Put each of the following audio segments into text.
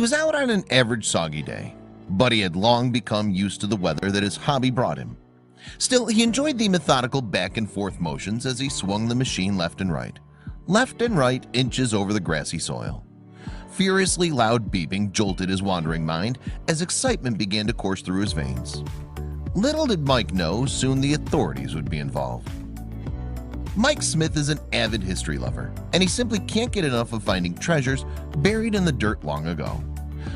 was out on an average soggy day, but he had long become used to the weather that his hobby brought him. Still, he enjoyed the methodical back and forth motions as he swung the machine left and right inches over the grassy soil. Furiously loud beeping jolted his wandering mind as excitement began to course through his veins. Little did Mike know soon the authorities would be involved. Mike Smith is an avid history lover, and he simply can't get enough of finding treasures buried in the dirt long ago.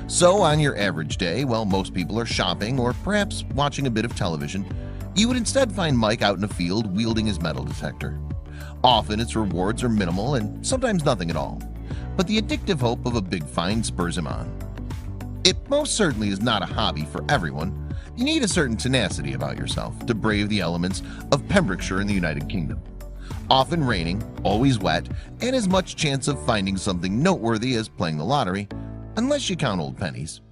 So on your average day, while most people are shopping or perhaps watching a bit of television, you would instead find Mike out in a field wielding his metal detector. Often its rewards are minimal and sometimes nothing at all, but the addictive hope of a big find spurs him on. It most certainly is not a hobby for everyone. You need a certain tenacity about yourself to brave the elements of Pembrokeshire in the United Kingdom. Often raining, always wet, and as much chance of finding something noteworthy as playing the lottery, unless you count old pennies.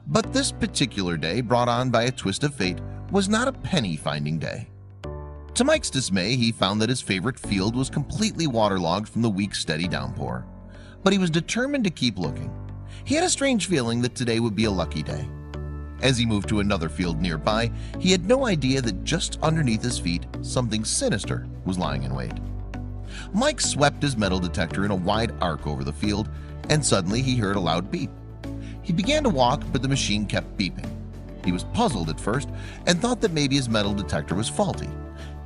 But this particular day, brought on by a twist of fate, was not a penny-finding day. To Mike's dismay, he found that his favorite field was completely waterlogged from the weak, steady downpour. But he was determined to keep looking. He had a strange feeling that today would be a lucky day. As he moved to another field nearby, he had no idea that just underneath his feet, something sinister was lying in wait. Mike swept his metal detector in a wide arc over the field, and suddenly he heard a loud beep. He began to walk, but the machine kept beeping. He was puzzled at first and thought that maybe his metal detector was faulty.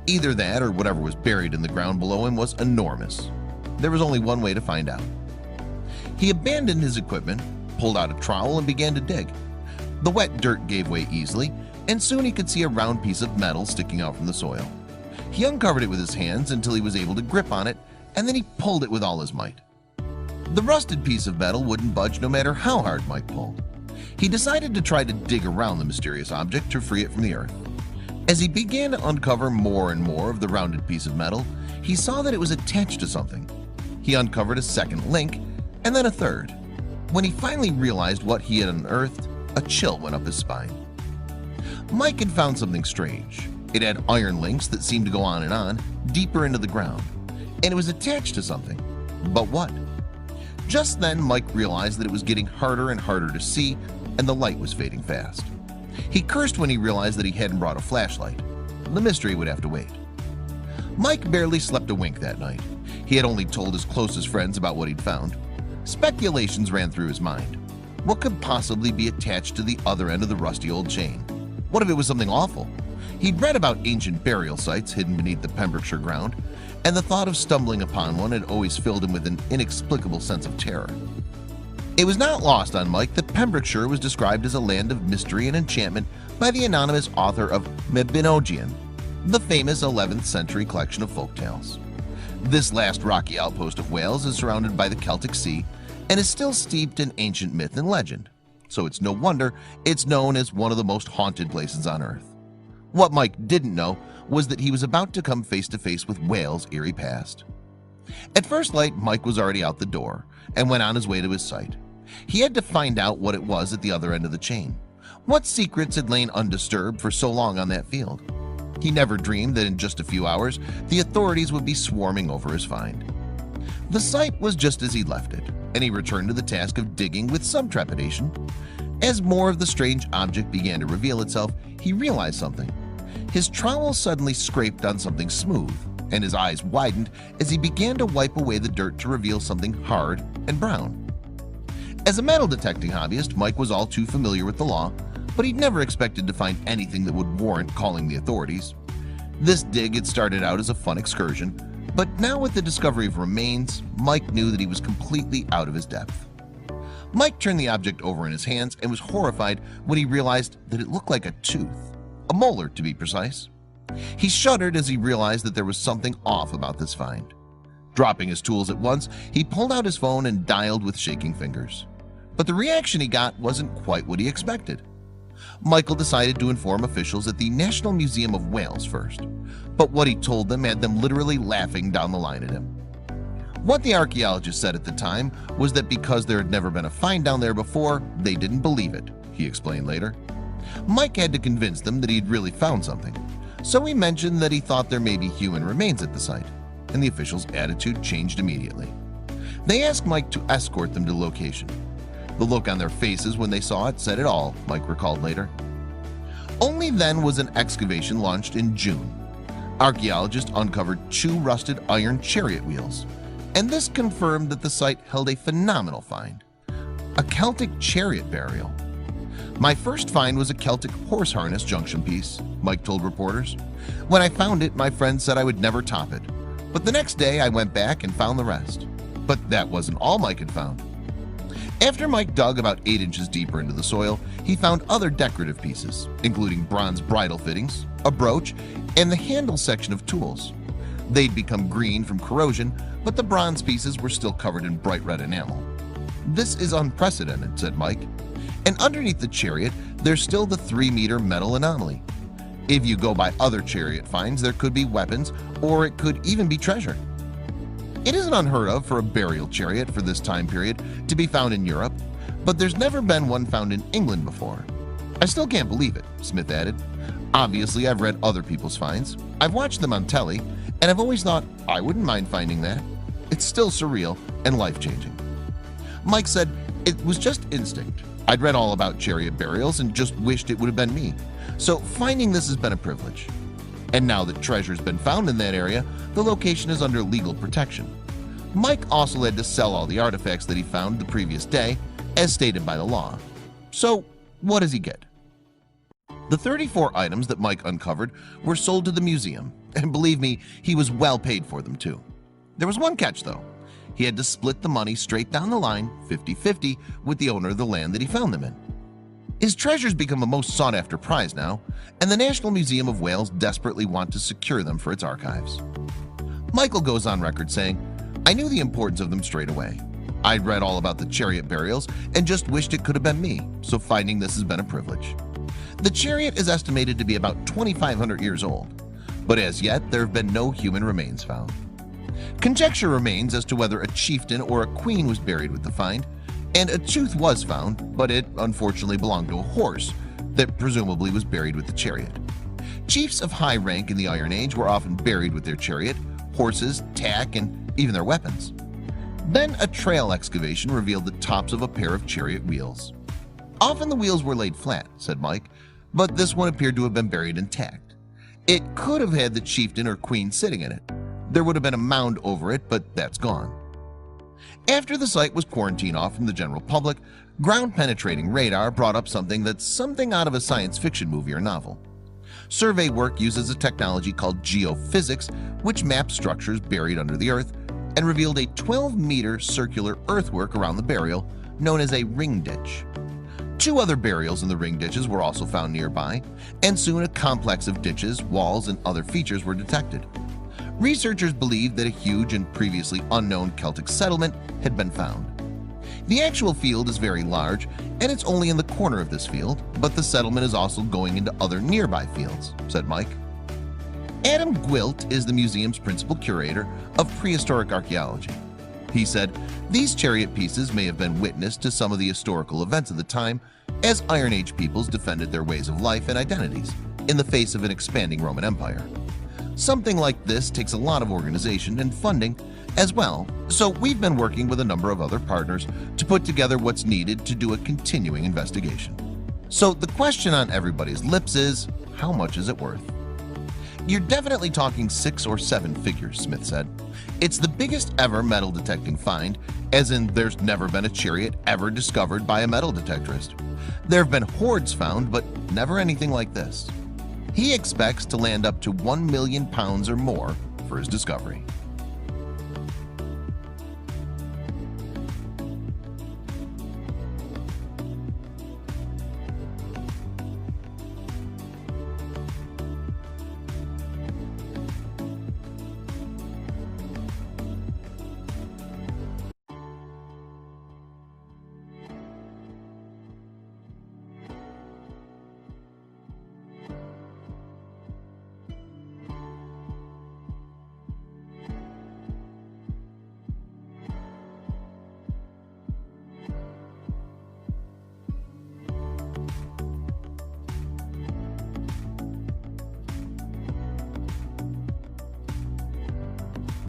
Either that or whatever was buried in the ground below him was enormous. There was only one way to find out. He abandoned his equipment, pulled out a trowel, and began to dig. The wet dirt gave way easily, and soon he could see a round piece of metal sticking out from the soil. He uncovered it with his hands until he was able to grip on it, and then he pulled it with all his might. The rusted piece of metal wouldn't budge no matter how hard Mike pulled. He decided to try to dig around the mysterious object to free it from the earth. As he began to uncover more and more of the rounded piece of metal, he saw that it was attached to something. He uncovered a second link, and then a third. When he finally realized what he had unearthed, a chill went up his spine. Mike had found something strange. It had iron links that seemed to go on, deeper into the ground, and it was attached to something. But what? Just then, Mike realized that it was getting harder and harder to see, and the light was fading fast. He cursed when he realized that he hadn't brought a flashlight. The mystery would have to wait. Mike barely slept a wink that night. He had only told his closest friends about what he'd found. Speculations ran through his mind. What could possibly be attached to the other end of the rusty old chain? What if it was something awful? He'd read about ancient burial sites hidden beneath the Pembrokeshire ground, and the thought of stumbling upon one had always filled him with an inexplicable sense of terror. It was not lost on Mike that Pembrokeshire was described as a land of mystery and enchantment by the anonymous author of Mabinogion, the famous 11th century collection of folktales. This last rocky outpost of Wales is surrounded by the Celtic Sea and is still steeped in ancient myth and legend, so it's no wonder it's known as one of the most haunted places on earth. What Mike didn't know was that he was about to come face to face with Wales' eerie past. At first light, Mike was already out the door and went on his way to his site. He had to find out what it was at the other end of the chain. What secrets had lain undisturbed for so long on that field? He never dreamed that in just a few hours the authorities would be swarming over his find. The site was just as he left it, and he returned to the task of digging with some trepidation. As more of the strange object began to reveal itself, he realized something. His trowel suddenly scraped on something smooth, and his eyes widened as he began to wipe away the dirt to reveal something hard and brown. As a metal detecting hobbyist, Mike was all too familiar with the law, but he'd never expected to find anything that would warrant calling the authorities. This dig had started out as a fun excursion, but now with the discovery of remains, Mike knew that he was completely out of his depth. Mike turned the object over in his hands and was horrified when he realized that it looked like a tooth, a molar to be precise. He shuddered as he realized that there was something off about this find. Dropping his tools at once, he pulled out his phone and dialed with shaking fingers. But the reaction he got wasn't quite what he expected. Michael decided to inform officials at the National Museum of Wales first, but what he told them had them literally laughing down the line at him. What the archaeologist said at the time was that because there had never been a find down there before, they didn't believe it, he explained later. Mike had to convince them that he'd really found something, so he mentioned that he thought there may be human remains at the site, and the officials' attitude changed immediately. They asked Mike to escort them to the location. The look on their faces when they saw it said it all, Mike recalled later. Only then was an excavation launched in June. Archaeologists uncovered 2 rusted iron chariot wheels, and this confirmed that the site held a phenomenal find: a Celtic chariot burial. "My first find was a Celtic horse harness junction piece," Mike told reporters. "When I found it, my friend said I would never top it. But the next day I went back and found the rest." But that wasn't all Mike had found. After Mike dug about 8 inches deeper into the soil, he found other decorative pieces, including bronze bridle fittings, a brooch, and the handle section of tools. They'd become green from corrosion, but the bronze pieces were still covered in bright red enamel. "This is unprecedented," said Mike. And underneath the chariot, there's still the 3-meter metal anomaly. If you go by other chariot finds, there could be weapons, or it could even be treasure. It isn't unheard of for a burial chariot for this time period to be found in Europe, but there's never been one found in England before. "I still can't believe it," Smith added. "Obviously, I've read other people's finds. I've watched them on telly, and I've always thought I wouldn't mind finding that. It's still surreal and life-changing." Mike said, "It was just instinct. I'd read all about chariot burials and just wished it would have been me. So finding this has been a privilege. And now that treasure's been found in that area, the location is under legal protection." Mike also had to sell all the artifacts that he found the previous day, as stated by the law. So what does he get? The 34 items that Mike uncovered were sold to the museum, and believe me, he was well paid for them too. There was one catch though. He had to split the money straight down the line, 50-50, with the owner of the land that he found them in. His treasures become a most sought-after prize now, and the National Museum of Wales desperately want to secure them for its archives. Michael goes on record saying, "I knew the importance of them straight away. I'd read all about the chariot burials and just wished it could have been me, so finding this has been a privilege." The chariot is estimated to be about 2,500 years old, but as yet there have been no human remains found. Conjecture remains as to whether a chieftain or a queen was buried with the find, and a tooth was found, but it unfortunately belonged to a horse that presumably was buried with the chariot. Chiefs of high rank in the Iron Age were often buried with their chariot, horses, tack, and even their weapons. Then a trail excavation revealed the tops of a pair of chariot wheels. "Often the wheels were laid flat," said Mike, "but this one appeared to have been buried intact. It could have had the chieftain or queen sitting in it. There would have been a mound over it, but that's gone." After the site was quarantined off from the general public, ground-penetrating radar brought up something that's something out of a science fiction movie or novel. Survey work uses a technology called geophysics, which maps structures buried under the earth, and revealed a 12-meter circular earthwork around the burial known as a ring ditch. 2 other burials in the ring ditches were also found nearby, and soon a complex of ditches, walls, and other features were detected. Researchers believe that a huge and previously unknown Celtic settlement had been found. The actual field is very large, and it's only in the corner of this field, but the settlement is also going into other nearby fields, said Mike. Adam Gwilt is the museum's principal curator of prehistoric archaeology. He said, "These chariot pieces may have been witness to some of the historical events of the time as Iron Age peoples defended their ways of life and identities in the face of an expanding Roman Empire. Something like this takes a lot of organization and funding as well, so we've been working with a number of other partners to put together what's needed to do a continuing investigation." So the question on everybody's lips is, how much is it worth? "You're definitely talking 6 or 7 figures," Smith said. "It's the biggest ever metal detecting find, as in there's never been a chariot ever discovered by a metal detectorist. There have been hoards found, but never anything like this." He expects to land up to £1 million or more for his discovery.